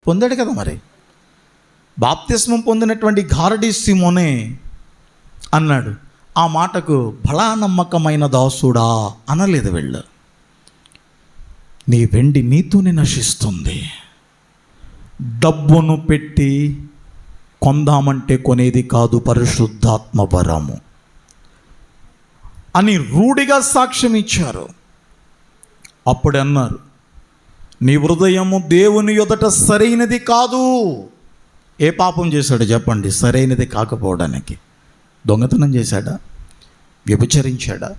పొందాడు కదా. మరి బాప్తిస్మం పొందినటువంటి గారడీ సీమోనే అన్నాడు, ఆ మాటకు బలా నమ్మకమైన దాసుడా అనలేదు. వెళ్ళు, నీ వెండి నీతోనే నశిస్తుంది, డబ్బును పెట్టి కొందామంటే కొనేది కాదు పరిశుద్ధాత్మ వరము అని రూఢిగా సాక్ష్యం ఇచ్చారు. అప్పుడు అన్నారు, నీ హృదయము దేవుని ఎదుట సరైనది కాదు. ఏ పాపం చేశాడు చెప్పండి సరైనది కాకపోవడానికి? దొంగతనం చేశాడా? వ్యభిచరించాడా?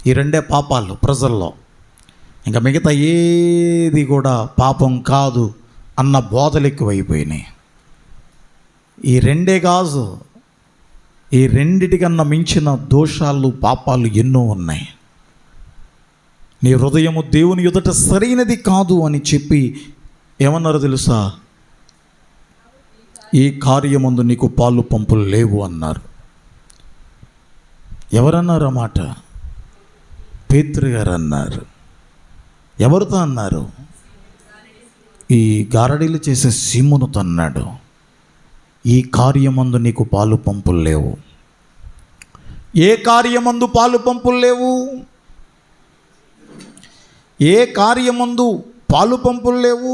ఈ రెండే పాపాలు ప్రజల్లో. ఇంకా మిగతా ఏది కూడా పాపం కాదు అన్న బోధలు ఎక్కువైపోయినాయి. ఈ రెండే కాదు, ఈ రెండిటికన్నా మించిన దోషాలు పాపాలు ఎన్నో ఉన్నాయి. నీ హృదయము దేవుని ఎదుట సరైనది కాదు అని చెప్పి ఏమన్నారు తెలుసా? ఈ కార్యమందు నీకు పాలు పంపులు లేవు అన్నారు. ఎవరన్నారు ఆ మాట? పేతురు గారు అన్నారు. ఎవరితో అన్నారు? ఈ గారడీలు చేసే సీమోనుతో అన్నాడు, ఈ కార్యమందు నీకు పాలు పంపులు లేవు. ఏ కార్యమందు పాలు పంపులు లేవు? ఏ కార్యమందు పాలు పంపులు లేవు?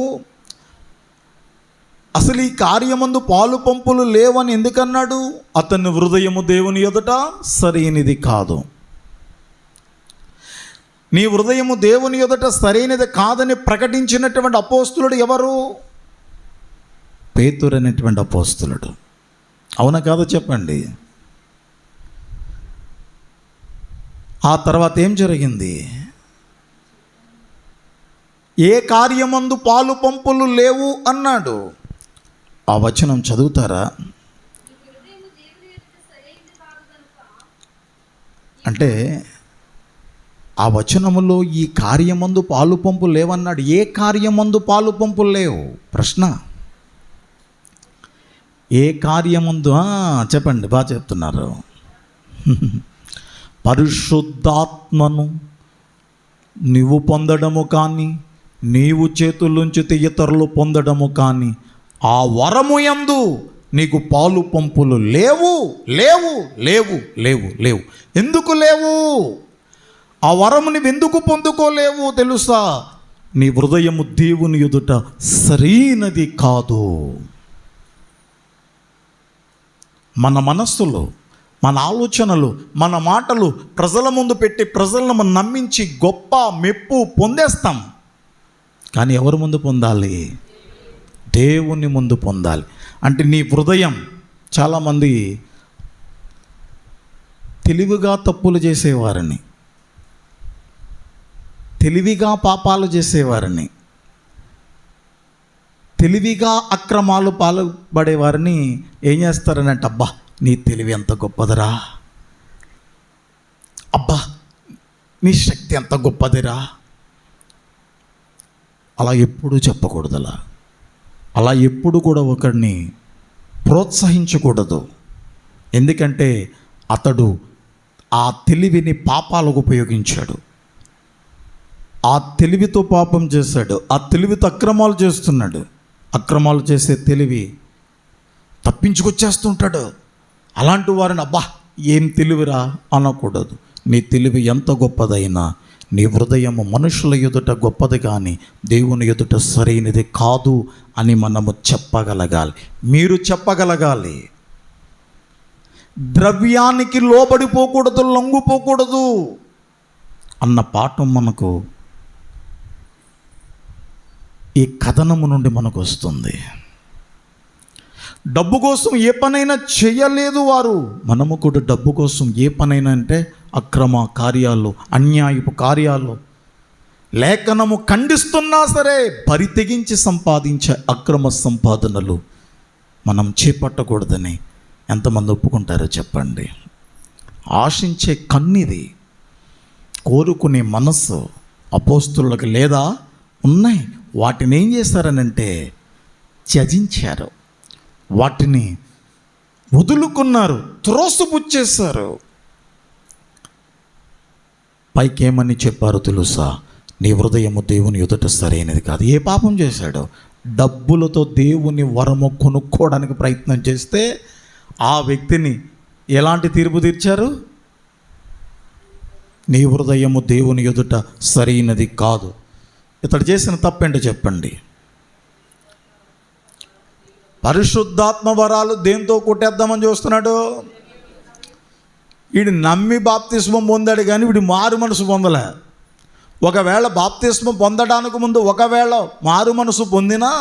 అసలు ఈ కార్యమందు పాలు పంపులు లేవని ఎందుకన్నాడు? అతని హృదయము దేవుని ఎదుట సరైనది కాదు. నీ హృదయము దేవుని ఎదుట సరైనది కాదని ప్రకటించినటువంటి అపోస్తులుడు ఎవరు? పేతురు అనేటువంటి అపోస్తులుడు. అవునా కాదో చెప్పండి. ఆ తర్వాత ఏం జరిగింది? ఏ కార్యమందు పాలు పంపులు లేవు అన్నాడు. ఆ వచనం చదువుతారా? అంటే ఆ వచనములో ఈ కార్యమందు పాలు పంపులు లేవన్నాడు. ఏ కార్యమందు పాలు పంపులు లేవు? ప్రశ్న. ఏ కార్యమందు? చెప్పండి, బాగా చెప్తున్నారు. పరిశుద్ధాత్మను నీవు పొందడము కానీ, నీవు చేతుల్లోంచి ఇతరులు పొందడము కానీ, ఆ వరము యందు నీకు పాలు పంపులు లేవు లేవు లేవు లేవు లేవు. ఎందుకు లేవు? ఆ వరము నీవు ఎందుకు పొందుకోలేవు తెలుసా? నీ హృదయము దేవుని ఎదుట సరైనది కాదు. మన మనస్సులో, మన ఆలోచనలు, మన మాటలు ప్రజల ముందు పెట్టి ప్రజలను మనం నమ్మించి గొప్ప మెప్పు పొందేస్తాం. కానీ ఎవరి ముందు పొందాలి? దేవుని ముందు పొందాలి. అంటే నీ హృదయం, చాలామంది తెలివిగా తప్పులు చేసేవారిని, తెలివిగా పాపాలు చేసేవారిని, తెలివిగా అక్రమాలు పాల్పడేవారిని ఏం చేస్తారని అంటే, అబ్బా నీ తెలివి ఎంత గొప్పదిరా, అబ్బా నీ శక్తి ఎంత గొప్పదిరా. అలా ఎప్పుడూ చెప్పకూడదు. అలా ఎప్పుడు కూడా ఒకరిని ప్రోత్సహించకూడదు. ఎందుకంటే అతడు ఆ తెలివిని పాపాలకు ఉపయోగించాడు. ఆ తెలివితో పాపం చేశాడు. ఆ తెలివితో అక్రమాలు చేస్తున్నాడు. అక్రమాలు చేసే తెలివి తప్పించుకొచ్చేస్తుంటాడు. అలాంటి వారిని అబ్బా ఏం తెలివిరా అనకూడదు. నీ తెలివి ఎంత గొప్పదైనా నీ హృదయము మనుషుల ఎదుట గొప్పది కానీ దేవుని ఎదుట సరైనది కాదు అని మనము చెప్పగలగాలి. మీరు చెప్పగలగాలి. ద్రవ్యానికి లోబడిపోకూడదు, లొంగిపోకూడదు అన్న పాఠం మనకు ఈ కథనము నుండి మనకు వస్తుంది. డబ్బు కోసం ఏ పనైనా చేయలేదు వారు. మనము కూడా డబ్బు కోసం ఏ పనైనా అంటే అక్రమ కార్యాలు, అన్యాయపు కార్యాలు, లేఖనము ఖండిస్తున్నా సరే బరి తెగించి సంపాదించే అక్రమ సంపాదనలు మనం చేపట్టకూడదని ఎంతమంది ఒప్పుకుంటారో చెప్పండి. ఆశించే కన్నిది, కోరుకునే మనస్సు అపోస్తులకు లేదా? ఉన్నాయి. వాటిని ఏం చేస్తారనంటే త్యజించారు, వాటిని వదులుకున్నారు, త్రోసిపుచ్చేశారు. పైకేమని చెప్పారు తెలుసా? నీ హృదయము దేవుని ఎదుట సరైనది కాదు. ఏ పాపం చేశాడో డబ్బులతో దేవుని వరము కొనుక్కోవడానికి ప్రయత్నం చేస్తే ఆ వ్యక్తిని ఎలాంటి తీర్పు తీర్చారు? నీ హృదయము దేవుని ఎదుట సరైనది కాదు. ఇతడు చేసిన తప్పేంటో చెప్పండి. పరిశుద్ధాత్మ వరాలు దేంతో కొట్టేద్దామని చూస్తున్నాడు? వీడు నమ్మి బాప్తిస్మం పొందాడు కానీ వీడు మారు మనసు పొందలే. ఒకవేళ బాప్తిస్మం పొందడానికి ముందు ఒకవేళ మారు మనసు పొందినా,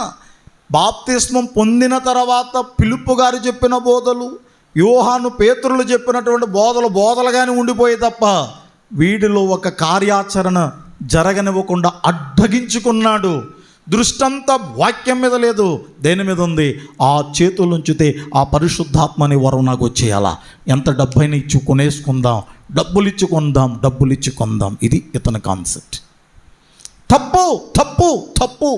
బాప్తిస్మం పొందిన తర్వాత ఫిలిప్పు గారు చెప్పిన బోధలు, యోహాను పేతురులు చెప్పినటువంటి బోధలుగానే ఉండిపోయి తప్ప వీడిలో ఒక కార్యాచరణ జరగనివ్వకుండా అడ్డగించుకున్నాడు. దృష్టంతా వాక్యం మీద లేదు, దేని మీద ఉంది? ఆ చేతులు ఉంచితే ఆ పరిశుద్ధాత్మని వరం నాకు వచ్చేయాలా, ఎంత డబ్బైనా ఇచ్చి కొనేసుకుందాం, డబ్బులు ఇచ్చి కొందాం. ఇది ఇతని కాన్సెప్ట్. తప్పు తప్పు తప్పు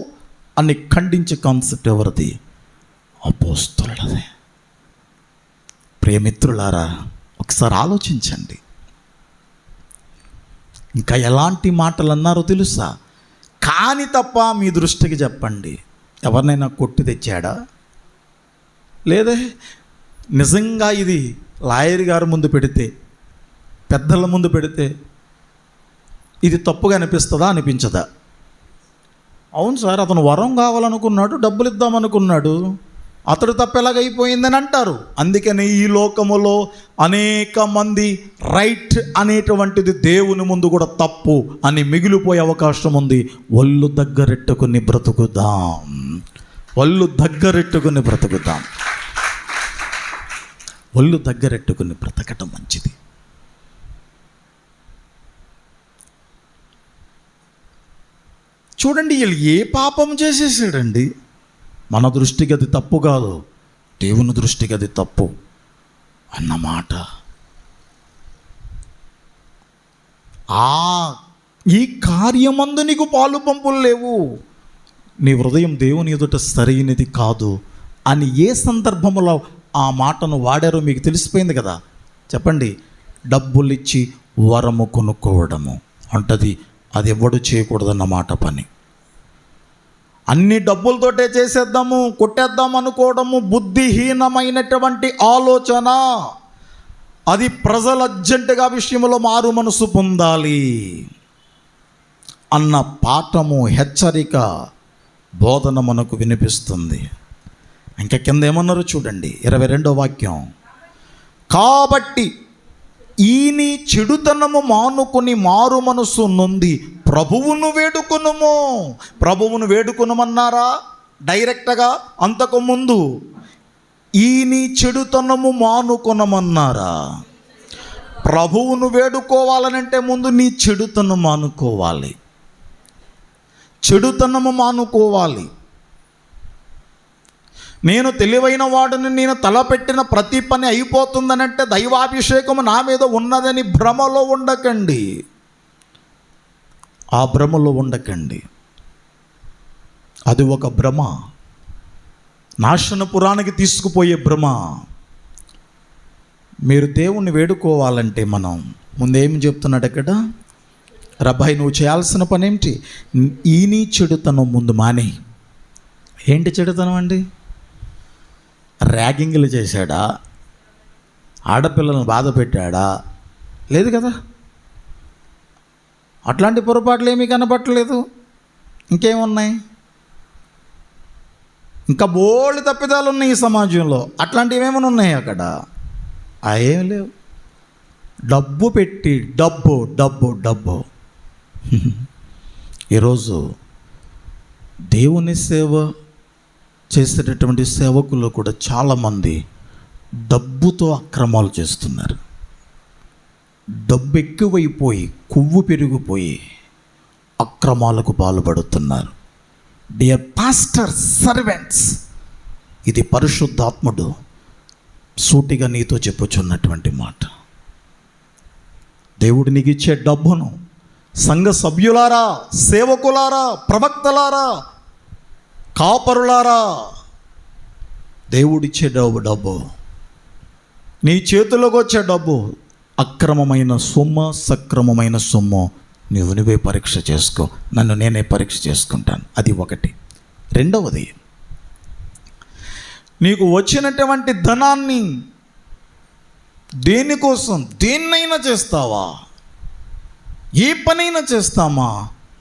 అని ఖండించే కాన్సెప్ట్ ఎవరిది? అపోస్తలులదే. ప్రియమిత్రులారా, ఒకసారి ఆలోచించండి. ఇంకా ఎలాంటి మాటలు అన్నారో తెలుసా? కాని తప్ప మీ దృష్టికి చెప్పండి, ఎవరినైనా కొట్టి తెచ్చాడా? లేదే. నిజంగా ఇది లాయర్ గారి ముందు పెడితే, పెద్దల ముందు పెడితే ఇది తప్పుగా అనిపిస్తుందా, అనిపించదా? అవును సార్, అతను వరం కావాలనుకున్నాడు, డబ్బులు ఇద్దామనుకున్నాడు, అతడు తప్పు ఎలాగైపోయిందని అంటారు. అందుకని ఈ లోకములో అనేక మంది రైట్ అనేటువంటిది దేవుని ముందు కూడా తప్పు అని మిగిలిపోయే అవకాశం ఉంది. ఒళ్ళు దగ్గరెట్టుకుని బ్రతుకుదాం, ఒళ్ళు దగ్గరెట్టుకుని బ్రతుకుదాం. ఒళ్ళు దగ్గరెట్టుకుని బ్రతకటం మంచిది. చూడండి, వీళ్ళు ఏ పాపం చేసేసాడండి. మన దృష్టికి అది తప్పు కాదు, దేవుని దృష్టికి అది తప్పు అన్నమాట. ఈ కార్యమందు నీకు పాలు పంపులు లేవు, నీ హృదయం దేవుని ఎదుట సరైనది కాదు అని ఏ సందర్భంలో ఆ మాటను వాడారో మీకు తెలిసిపోయింది కదా. చెప్పండి. డబ్బులు ఇచ్చి వరము కొనుక్కోవడము అంటది, అది ఎవడు చేయకూడదన్నమాట పని. అన్ని డబ్బులతోటే చేసేద్దాము, కొట్టేద్దాం అనుకోవడము బుద్ధిహీనమైనటువంటి ఆలోచన. అది ప్రజలు అర్జెంటుగా విషయంలో మారు మనసు పొందాలి అన్న పాఠము, హెచ్చరిక, బోధన మనకు వినిపిస్తుంది. ఇంకా కింద ఏమన్నారు చూడండి, 22వ వాక్యం. కాబట్టి ఈ నీ చెడుతనము మానుకొని మారు మనసు నొంది ప్రభువును వేడుకొనుము. ప్రభువును వేడుకొనమన్నారా డైరెక్ట్గా? అంతకుముందు ఈ నీ చెడుతనము మానుకొనమన్నారా? ప్రభువును వేడుకోవాలనంటే ముందు నీ చెడుతనం మానుకోవాలి, చెడుతనము మానుకోవాలి. నేను తెలివైన వాడిని, నేను తలపెట్టిన ప్రతి పని అయిపోతుందనంటే దైవాభిషేకము నా మీద ఉన్నదని భ్రమలో ఉండకండి, ఆ భ్రమలో ఉండకండి. అది ఒక భ్రమ, నాశనపురానికి తీసుకుపోయే భ్రమ. మీరు దేవుణ్ణి వేడుకోవాలంటే మనం ముందేం చెప్తున్నాడు అక్కడ? రబ్బాయి, నువ్వు చేయాల్సిన పని ఏమిటి? ఈ నీ చెడుతనం ముందు మానే. ఏంటి చెడుతనం అండి? ర్యాగింగ్లు చేశాడా? ఆడపిల్లలను బాధ పెట్టాడా? లేదు కదా. అట్లాంటి పొరపాట్లు ఏమీ కనపట్టలేదు. ఇంకేమున్నాయి? ఇంకా బోల్డ్ తప్పిదాలు ఉన్నాయి ఈ సమాజంలో. అట్లాంటివి ఏమైనా ఉన్నాయి అక్కడ? ఏం లేవు. డబ్బు పెట్టి డబ్బు డబ్బు డబ్బు. ఈరోజు దేవుని సేవ చేసేటటువంటి సేవకులు కూడా చాలామంది డబ్బుతో అక్రమాలు చేస్తున్నారు. డబ్బు ఎక్కువైపోయి, కొవ్వు పెరిగిపోయి అక్రమాలకు పాల్పడుతున్నారు. డియర్ పాస్టర్ సర్వెంట్స్, ఇది పరిశుద్ధాత్ముడు సూటిగా నీతో చెప్పుచున్నటువంటి మాట. దేవుడు నీకు ఇచ్చే డబ్బును సంఘ సభ్యులారా, సేవకులారా, ప్రవక్తలారా, కాపరులారా, దేవుడిచ్చే డబ్బు, నీ చేతిలోకి వచ్చే డబ్బు అక్రమమైన సొమ్ము, సక్రమమైన సొమ్ము, నువ్వే పరీక్ష చేసుకో. నన్ను నేనే పరీక్ష చేసుకుంటాను. అది ఒకటి. రెండవది, నీకు వచ్చినటువంటి ధనాన్ని దేనికోసం, దేన్నైనా చేస్తావా? ఏ పనైనా చేస్తామా?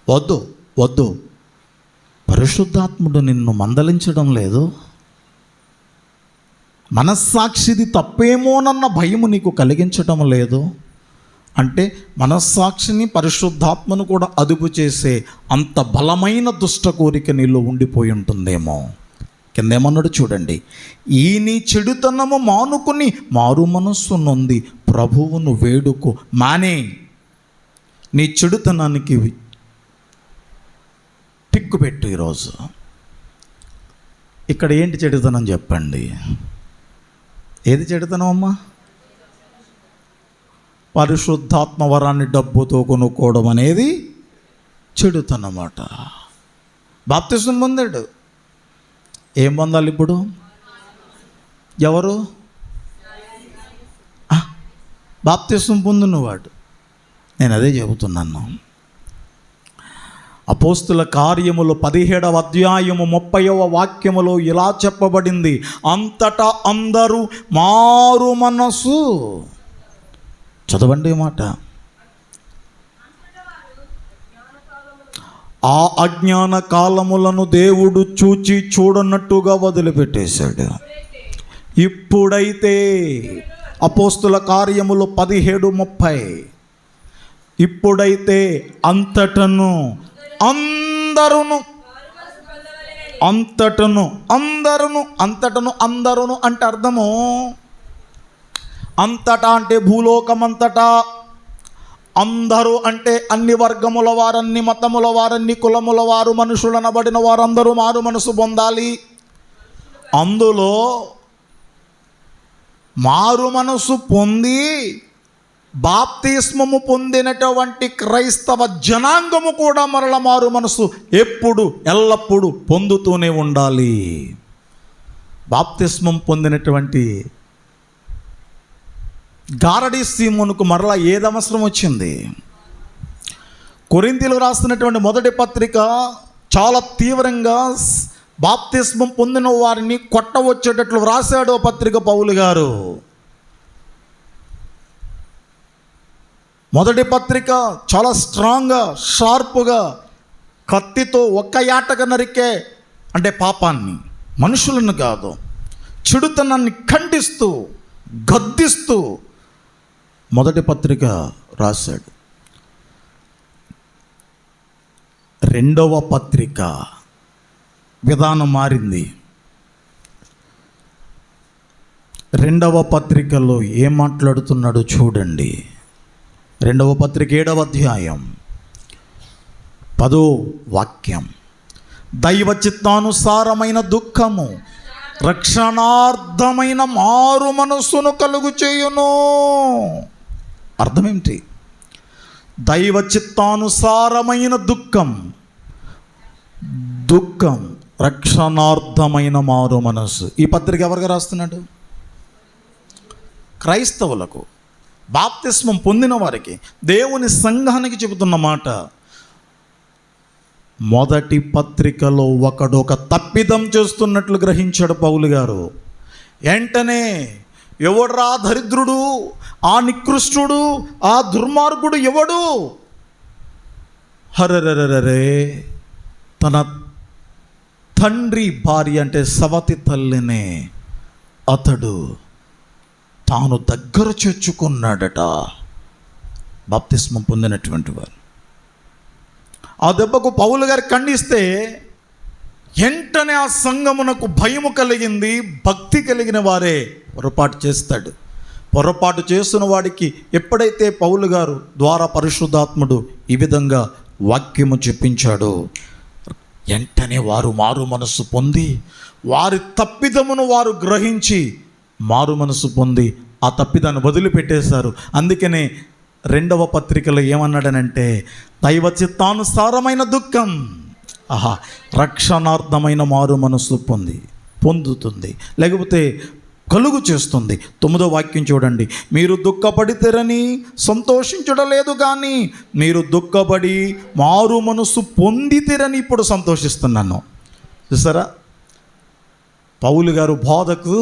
వద్దు వద్దు. పరిశుద్ధాత్ముడు నిన్ను మందలించడం లేదు. మనస్సాక్షిది తప్పేమోనన్న భయము నీకు కలిగించటం లేదు. అంటే మనస్సాక్షిని, పరిశుద్ధాత్మను కూడా అదుపు చేసే అంత బలమైన దుష్ట కోరిక నీలో ఉండిపోయి ఉంటుందేమో. కిందేమన్నాడు చూడండి, ఈ నీ చెడుతనము మానుకుని మారు మనస్సు నొంది ప్రభువును వేడుకో. మానే, నీ చెడుతనానికి టిక్కు పెట్టు. ఈరోజు ఇక్కడ ఏంటి చెడుతనం చెప్పండి? ఏది చెడుతనం అమ్మా? పరిశుద్ధాత్మ వరాన్ని డబ్బుతో కొనుక్కోవడం అనేది చెడుతనమాట. బాప్తిసం పొందాడు. ఏం పొందాలి ఇప్పుడు? ఎవరు? బాప్తిసం పొందినవాడు. నేను అదే చెబుతున్నాను. అపోస్తుల కార్యములు 17వ అధ్యాయము 30వ వాక్యములో ఇలా చెప్పబడింది, అంతటా అందరూ మారు మనసు. చదవండి మాట. ఆ అజ్ఞాన కాలములను దేవుడు చూచి చూడనట్టుగా వదిలిపెట్టేశాడు. ఇప్పుడైతే అపోస్తుల కార్యములు 17:30, ఇప్పుడైతే అంతటను అందరును, అంతటను అందరును, అంతటను అందరును అంటే అర్థము, అంతటా అంటే భూలోకం అంతటా, అందరూ అంటే అన్ని వర్గముల వారు, అన్ని మతముల వారు, అన్ని కులముల వారు, మనుషులనబడిన వారందరూ మారు మనసు పొందాలి. అందులో మారు మనసు పొంది బాప్తిస్మము పొందినటువంటి క్రైస్తవ జనాంగము కూడా మరల మారు మనసు ఎప్పుడు ఎల్లప్పుడూ పొందుతూనే ఉండాలి. బాప్తిస్మం పొందినటువంటి గారడీ సీమోనుకు మరలా ఏది అవసరం వచ్చింది? కొరింథీయులకు రాస్తున్నటువంటి మొదటి పత్రిక చాలా తీవ్రంగా బాప్తిస్మం పొందిన వారిని కొట్టవచ్చేటట్లు వ్రాసాడు పత్రిక పౌలు గారు. మొదటి పత్రిక చాలా స్ట్రాంగ్గా, షార్పుగా, కత్తితో ఒక్క యాటగా నరికే, అంటే పాపాన్ని, మనుషులను కాదు, చెడుతనాన్ని ఖండిస్తూ గద్దిస్తూ మొదటి పత్రిక రాశాడు. రెండవ పత్రిక విధానం మారింది. రెండవ పత్రికలో ఏం మాట్లాడుతున్నాడో చూడండి. రెండవ పత్రిక 7వ అధ్యాయం 10వ వాక్యం, దైవ చిత్తానుసారమైన దుఃఖము రక్షణార్థమైన మారు మనస్సును కలుగు చేయును. అర్థం ఏమిటి? దైవ చిత్తానుసారమైన దుఃఖం, దుఃఖం రక్షణార్థమైన మారు మనస్సు. ఈ పత్రిక ఎవరికి రాస్తున్నాడు? క్రైస్తవులకు, బాప్తిస్మం పొందిన వారికి, దేవుని సంఘానికి చెబుతున్న మాట. మొదటి పత్రికలో ఒకడొక తప్పిదం చేస్తున్నట్లు గ్రహించాడు పౌలు గారు. వెంటనే ఎవడ్రా దరిద్రుడు, ఆ నికృష్టుడు, ఆ దుర్మార్గుడు ఎవడు? హరరరరే, తన తండ్రి భార్య అంటే సవతి తల్లినే అతడు తాను దగ్గర చేర్చుకున్నాడట. బాప్తిస్మం పొందినటువంటి వారు. ఆ దెబ్బకు పౌలు గారు ఖండిస్తే వెంటనే ఆ సంఘమునకు భయము కలిగింది. భక్తి కలిగిన వారే పొరపాటు చేస్తాడు. పొరపాటు చేస్తున్న వాడికి ఎప్పుడైతే పౌలు గారు ద్వారా పరిశుద్ధాత్ముడు ఈ విధంగా వాక్యము చెప్పించాడో వెంటనే వారు మారు మనసు పొంది, వారి తప్పిదమును వారు గ్రహించి మారు మనసు పొంది ఆ తప్పిదాన్ని వదిలిపెట్టేశారు. అందుకనే రెండవ పత్రికలో ఏమన్నాడనంటే, దైవ చిత్తానుసారమైన దుఃఖం రక్షణార్థమైన మారు మనసు పొందుతుంది, లేకపోతే కలుగు చేస్తుంది. 9వ వాక్యం చూడండి, మీరు దుఃఖపడితేరని సంతోషించడలేదు, కానీ మీరు దుఃఖపడి మారు మనసు పొందితేరని ఇప్పుడు సంతోషిస్తున్నాను. చూసారా, పౌలు గారు బోధకు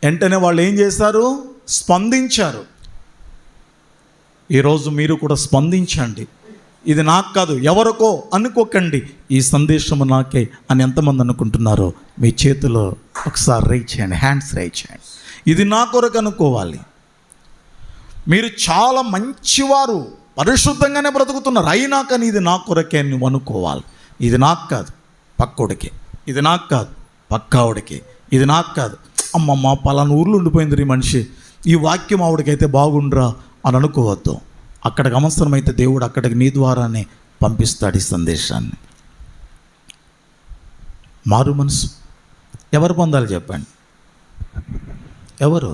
వెంటనే వాళ్ళు ఏం చేశారు? స్పందించారు. ఈరోజు మీరు కూడా స్పందించండి. ఇది నాకు కాదు, ఎవరికో అనుకోకండి, ఈ సందేశము నాకే అని ఎంతమంది అనుకుంటున్నారో మీ చేతిలో ఒకసారి రైట్ చేయండి, హ్యాండ్స్ రైట్ చేయండి. ఇది నా కొరకు అనుకోవాలి. మీరు చాలా మంచివారు, పరిశుద్ధంగానే బ్రతుకుతున్నారు, అయినా కానీ ఇది నా కొరకే నువ్వు అనుకోవాలి. ఇది నాకు కాదు, పక్కోడికి. ఇది నాకు కాదు, పక్కావుడికి. ఇది నాకు కాదు, అమ్మమ్మ పలానా ఊర్లో ఉండిపోయింది ఈ మనిషి, ఈ వాక్యం ఆవిడకైతే బాగుండ్రా అని అనుకోవద్దు. అక్కడికి అవసరమైతే దేవుడు అక్కడికి నీ ద్వారానే పంపిస్తాడు ఈ సందేశాన్ని. మారు మనసు ఎవరు పొందాలి చెప్పండి? ఎవరు?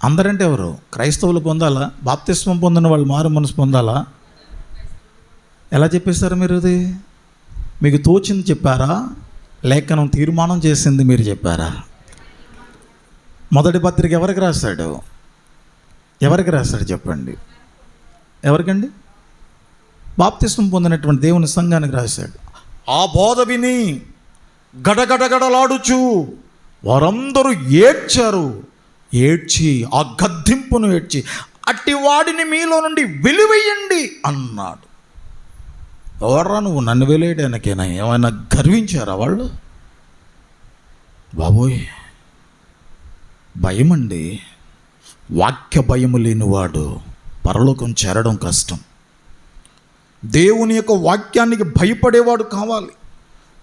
అందరంటే ఎవరు? క్రైస్తవులు పొందాలా? బాప్తిస్మం పొందిన వాళ్ళు మారు మనసు పొందాలా? ఎలా చెప్పేశారు మీరు? అది మీకు తోచింది చెప్పారా? లేఖనం తీర్మానం చేసింది మీరు చెప్పారా? మొదటి పత్రిక ఎవరికి రాశాడు? ఎవరికి రాశాడు చెప్పండి? ఎవరికండి? బాప్తిస్మం పొందినటువంటి దేవుని సంఘానికి రాశాడు. ఆ బోధ విని గడగడగడలాడుచు వారందరూ ఏడ్చారు. ఏడ్చి ఆ గద్దింపును ఏడ్చి అట్టి వాడిని మీలో నుండి వెలివేయండి అన్నాడు. ఎవర్రా నువ్వు నన్ను వెలివేయడానికేనా? ఏమైనా గర్వించారా వాళ్ళు? బాబోయ్, భయమండి. వాక్య భయము లేనివాడు పరలోకం చేరడం కష్టం. దేవుని యొక్క వాక్యానికి భయపడేవాడు కావాలి,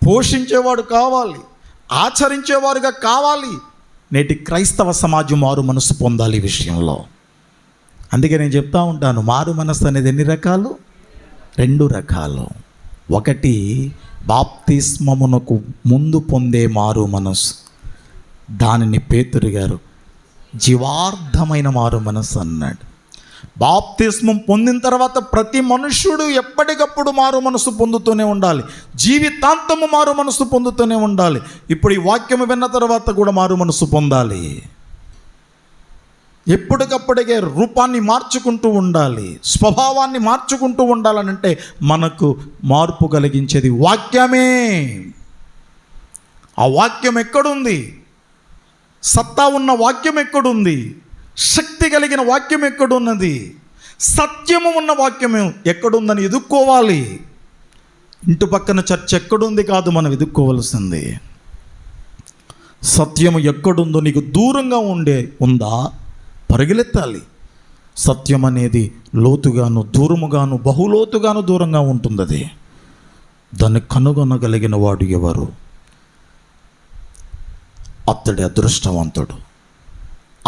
పోషించేవాడు కావాలి, ఆచరించేవారుగా కావాలి. నేటి క్రైస్తవ సమాజం మారు మనసు పొందాలి ఈ విషయంలో. అందుకే నేను చెప్తా ఉంటాను, మారు మనసు అనేది ఎన్ని రకాలు? 2 రకాలు. ఒకటి బాప్తిస్మమునకు ముందు పొందే మారు మనసు, దానిని పేతురు గారు జీవార్థమైన మారు మనసు అన్నాడు. బాప్తిస్మం పొందిన తర్వాత ప్రతి మనుష్యుడు ఎప్పటికప్పుడు మారు మనసు పొందుతూనే ఉండాలి, జీవితాంతము మారు మనసు పొందుతూనే ఉండాలి. ఇప్పుడు ఈ వాక్యము విన్న తర్వాత కూడా మారు మనసు పొందాలి. ఎప్పటికప్పటికే రూపాన్ని మార్చుకుంటూ ఉండాలి, స్వభావాన్ని మార్చుకుంటూ ఉండాలనంటే మనకు మార్పు కలిగించేది వాక్యమే. ఆ వాక్యం ఎక్కడుంది? సత్తా ఉన్న వాక్యం ఎక్కడుంది? శక్తి కలిగిన వాక్యం ఎక్కడున్నది? సత్యము ఉన్న వాక్యం ఎక్కడుందని ఎదుక్కోవాలి. ఇంటి పక్కన చర్చ ఎక్కడుంది కాదు మనం ఎదుక్కోవలసింది. సత్యము ఎక్కడుందో నీకు దూరంగా ఉందా పరిగెలెత్తాలి. సత్యం అనేది లోతుగాను దూరముగాను బహులోతుగాను దూరంగా ఉంటుంది. అది దాన్ని కనుగొనగలిగిన వాడు ఎవరు? అతడి అదృష్టవంతుడు,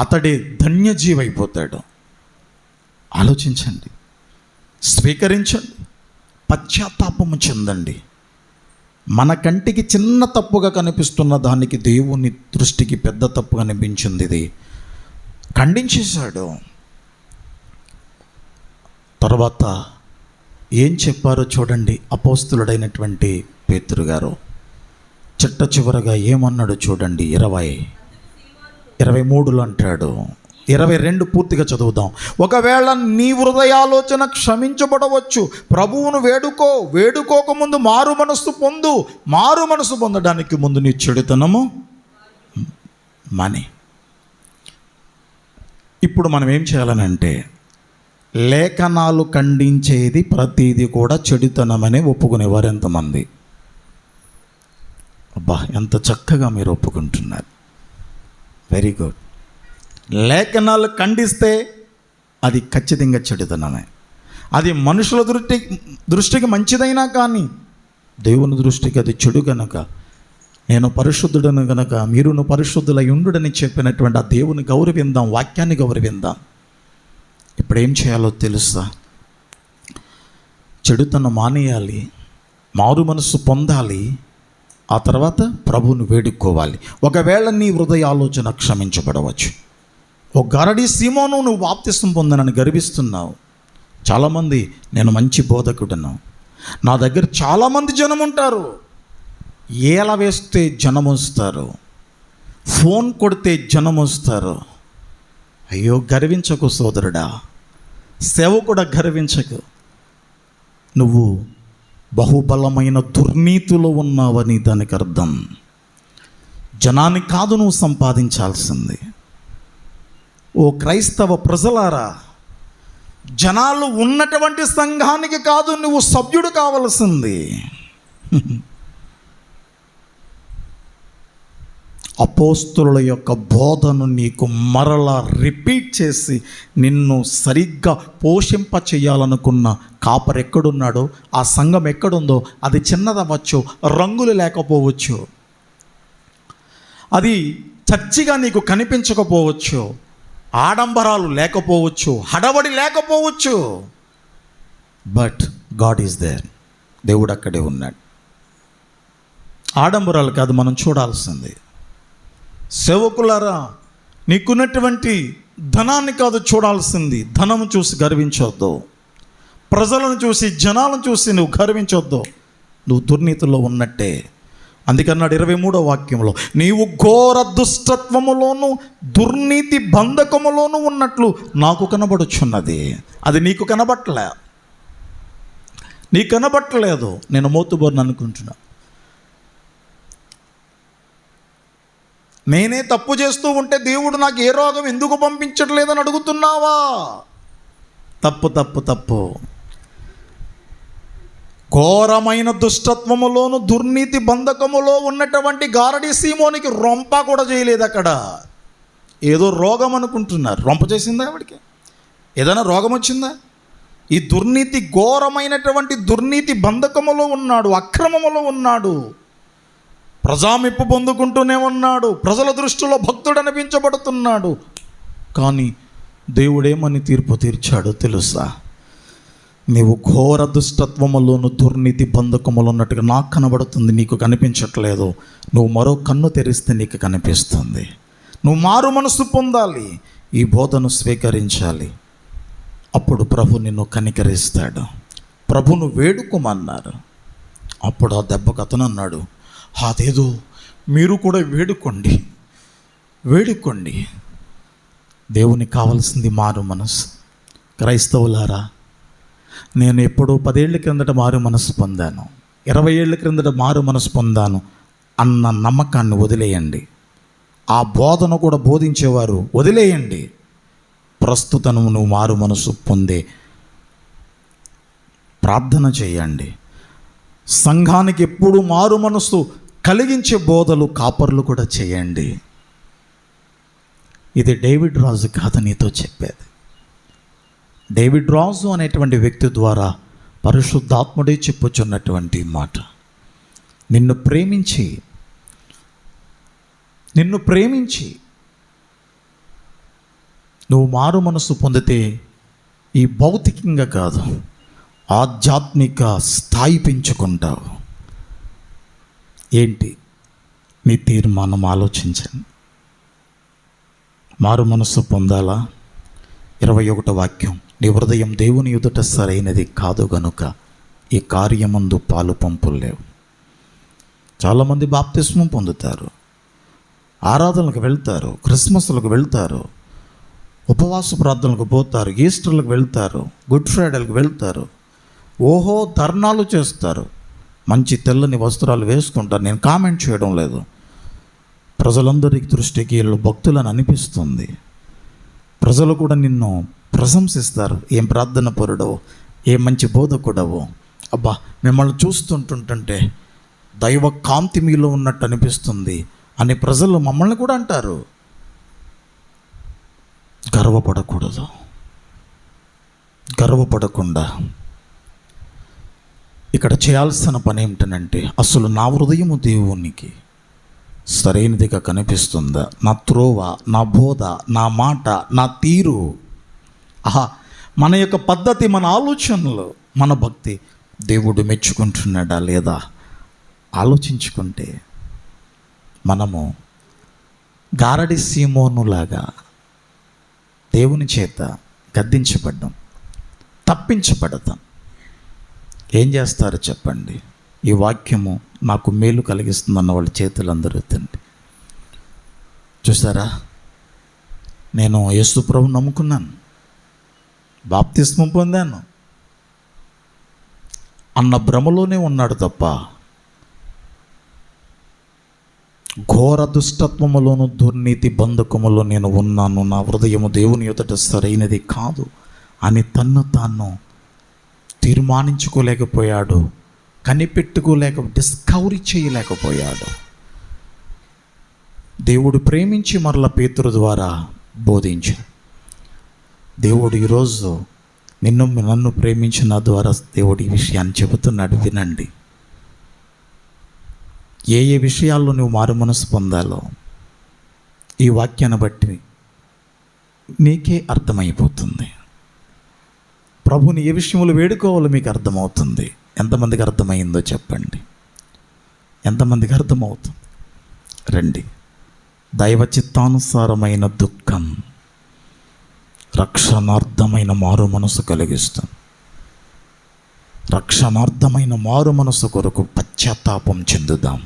అతడి ధన్యజీవి అయిపోతాడు. ఆలోచించండి, స్వీకరించండి, పశ్చాత్తాపము చెందండి. మన కంటికి చిన్న తప్పుగా కనిపిస్తున్న దానికి దేవుని దృష్టికి పెద్ద తప్పు కనిపించింది. ఇది ఖండించేశాడు. తర్వాత ఏం చెప్పారో చూడండి అపోస్తులుడైనటువంటి పేతురు గారు. చిట్ట చివరగా ఏమన్నాడు చూడండి. 23లో అంటాడు. 22 పూర్తిగా చదువుదాం. ఒకవేళ నీ హృదయాలోచన క్షమించబడవచ్చు, ప్రభువును వేడుకోకముందు మారు మనస్సు పొందు. మారు మనసు పొందడానికి ముందు నీ చెడుతనము మాని. ఇప్పుడు మనం ఏం చేయాలనంటే, లేఖనాలు ఖండించేది ప్రతిదీ కూడా చెడుతనమనే ఒప్పుకునేవారు ఎంతమంది? అబ్బా, ఎంత చక్కగా మీరు ఒప్పుకుంటున్నారు. Very good. లేఖనాలు ఖండిస్తే అది ఖచ్చితంగా చెడుతనమే. అది మనుషుల దృష్టికి మంచిదైనా కానీ దేవుని దృష్టికి అది చెడు కనుక, నేను పరిశుద్ధుడను కనుక మీరును పరిశుద్ధులై ఉండుడని చెప్పినటువంటి ఆ దేవుని గౌరవిందాం, వాక్యాన్ని గౌరవిందాం. ఇప్పుడు ఏం చేయాలో తెలుసా? చెడుతనం మానేయాలి, మారు మనసు పొందాలి, ఆ తర్వాత ప్రభువును వేడుకోవాలి. ఒకవేళ నీ హృదయ ఆలోచన క్షమించబడవచ్చు. ఓ గరడి సీమోను, నువ్వు బాప్తిస్మం పొందనని గర్విస్తున్నావు. చాలామంది నేను మంచి బోధకుడను, నా దగ్గర చాలామంది జనం ఉంటారు, ఏల వేస్తే జనం వస్తారు, ఫోన్ కొడితే జనం వస్తారు. అయ్యో, గర్వించకు సోదరుడా, సేవకుడా, గర్వించకు. నువ్వు బహుబలమైన దుర్నీతిలో ఉన్నావని దానికి అర్థం. జనాన్ని కాదు నువ్వు సంపాదించాల్సింది. ఓ క్రైస్తవ ప్రజలారా, జనాలు ఉన్నటువంటి సంఘానికి కాదు నువ్వు సభ్యుడు కావలసింది. అపోస్తుల యొక్క బోధను నీకు మరలా రిపీట్ చేసి నిన్ను సరిగ్గా పోషింప చేయాలనుకున్న కాపర్ ఎక్కడున్నాడో, ఆ సంఘం ఎక్కడుందో, అది చిన్నదవ్వచ్చు, రంగులు లేకపోవచ్చు, అది చర్చిగా నీకు కనిపించకపోవచ్చు, ఆడంబరాలు లేకపోవచ్చు, హడవడి లేకపోవచ్చు, బట్ గాడ్ ఈజ్ దేర్. దేవుడు అక్కడే ఉన్నాడు. ఆడంబరాలు కాదు మనం చూడాల్సింది. సేవకులారా, నీకున్నటువంటి ధనాన్ని కాదు చూడాల్సింది. ధనము చూసి గర్వించొద్దు, ప్రజలను చూసి, జనాలను చూసి నువ్వు గర్వించొద్దు. నువ్వు దుర్నీతిలో ఉన్నట్టే. అందుకన్నాడు 23వ వాక్యంలో, నీవు ఘోర దుష్టత్వములోను దుర్నీతి బంధకములోను ఉన్నట్లు నాకు కనబడుచున్నది. అది నీకు కనబట్టలే, నీకు కనబట్టలేదు. నేను మోతుబోర్ని అనుకుంటున్నా. నేనే తప్పు చేస్తూ ఉంటే దేవుడు నాకు ఏ రోగం ఎందుకు పంపించట్లేదని అడుగుతున్నావా? తప్పు తప్పు తప్పు. ఘోరమైన దుష్టత్వములోను దుర్నీతి బంధకములో ఉన్నటువంటి గారడి సీమోనికి రొంప కూడా చేయలేదు. అక్కడ ఏదో రోగం అనుకుంటున్నారు. రొంప చేసిందా ఆవిడికి? ఏదైనా రోగం వచ్చిందా? ఈ దుర్నీతి, ఘోరమైనటువంటి దుర్నీతి బంధకములో ఉన్నాడు, అక్రమములో ఉన్నాడు, ప్రజామెప్పు పొందుకుంటూనే ఉన్నాడు, ప్రజల దృష్టిలో భక్తుడు అనిపించబడుతున్నాడు. కానీ దేవుడేమని తీర్పు తీర్చాడో తెలుసా? నీవు ఘోర దుష్టత్వములోను దుర్నీతి బంధకములు ఉన్నట్టుగా నాకు కనబడుతుంది, నీకు కనిపించట్లేదు. నువ్వు మరో కన్ను తెరిస్తే నీకు కనిపిస్తుంది. నువ్వు మారు మనసు పొందాలి, ఈ బోధను స్వీకరించాలి. అప్పుడు ప్రభు నిన్ను కనికరిస్తాడు. ప్రభును వేడుకోమన్నారు. అప్పుడు ఆ దెబ్బకు అతను అన్నాడు, అదేదో మీరు కూడా వేడుకోండి, వేడుకోండి. దేవునికి కావాల్సింది మారు మనసు. క్రైస్తవులారా, నేను ఎప్పుడో 10 ఏళ్ల క్రిందట మారు మనసు పొందాను, 20 ఏళ్ల క్రిందట మారు మనసు పొందాను అన్న నమ్మకాన్ని వదిలేయండి. ఆ బోధన కూడా బోధించేవారు వదిలేయండి. ప్రస్తుతం నువ్వు మారు మనసు పొందే ప్రార్థన చేయండి. సంఘానికి ఎప్పుడు మారు మనసు కలిగించే బోధలు కాపర్లు కూడా చేయండి. ఇది డేవిడ్ రాజు కథ నీతో చెప్పేది. డేవిడ్ రాజు అనేటువంటి వ్యక్తి ద్వారా పరిశుద్ధాత్ముడే చెప్పుచున్నటువంటి మాట. నిన్ను ప్రేమించి నువ్వు మారు మనసు పొందితే ఈ భౌతికంగా కాదు, ఆధ్యాత్మిక స్థాయి పెంచుకుంటావు. ఏంటి నీ తీర్మానం? ఆలోచించండి. మారు మనసు పొందాలా? 21వ వాక్యం, నీ హృదయం దేవుని ఎదుట సరైనది కాదు గనుక ఈ కార్యమందు పాలు పంపులు లేవు. చాలామంది బాప్తిస్మం పొందుతారు, ఆరాధనలకు వెళ్తారు, క్రిస్మస్లకు వెళ్తారు, ఉపవాస ప్రార్థనలకు పోతారు, ఈస్టర్లకు వెళ్తారు, గుడ్ ఫ్రైడేలకు వెళ్తారు, ఓహో ధర్నాలు చేస్తారు, మంచి తెల్లని వస్త్రాలు వేసుకుంటారు. నేను కామెంట్ చేయడం లేదు. ప్రజలందరి దృష్టికి వీళ్ళు భక్తులని అనిపిస్తుంది. ప్రజలు కూడా నిన్ను ప్రశంసిస్తారు. ఏం ప్రార్థన పరుడవో, ఏ మంచి బోధకుడవో, అబ్బా మిమ్మల్ని చూస్తుంటుంటే దైవ కాంతి మీలో ఉన్నట్టు అనిపిస్తుంది అని ప్రజలు మమ్మల్ని కూడా అంటారు. గర్వపడకూడదు. గర్వపడకుండా ఇక్కడ చేయాల్సిన పని ఏమిటనంటే, అసలు నా హృదయము దేవునికి సరైనదిగా కనిపిస్తుందా? నా త్రోవ, నా బోధ, నా మాట, నా తీరు, మన యొక్క పద్ధతి, మన ఆలోచనలు, మన భక్తి దేవుడు మెచ్చుకుంటున్నాడా లేదా ఆలోచించుకుంటే మనము గారడి సీమోనులాగా దేవుని చేత గద్దించబడ్డాం, తప్పించబడతాం. ఏం చేస్తారో చెప్పండి? ఈ వాక్యము నాకు మేలు కలిగిస్తుందన్న వాళ్ళ చేతులందరూ ఎత్తండి. చూసారా, నేను యేసు ప్రభువుని నమ్ముకున్నాను, బాప్తిస్మం పొందాను, అన్న భ్రమలోనే ఉన్నాడు తప్ప ఘోర దుష్టత్వములోను దుర్నీతి బంధకములో నేను ఉన్నాను, నా హృదయము దేవుని ఎదుట సరైనది కాదు అని తన్ను తాను తీర్మానించుకోలేకపోయాడు, డిస్కవరీ చేయలేకపోయాడు. దేవుడు ప్రేమించి మరల పేతురు ద్వారా బోధించాడు. దేవుడు ఈరోజు నన్ను ప్రేమించిన ద్వారా దేవుడు ఈ విషయాన్ని చెబుతున్నాడు, వినండి. ఏ ఏ విషయాల్లో నువ్వు మారు మనసు పొందాలో ఈ వాక్యాన్ని బట్టి నీకే అర్థమైపోతుంది. ప్రభుని ఏ విషయంలో వేడుకోవాలో మీకు అర్థమవుతుంది. ఎంతమందికి అర్థమైందో చెప్పండి, ఎంతమందికి అర్థమవుతుంది? రండి. దైవ చిత్తానుసారమైన దుఃఖం రక్షణార్థమైన మారు మనసు కలిగిస్తుంది. రక్షణార్థమైన మారు మనసు కొరకు పశ్చాత్తాపం చెందుదాం.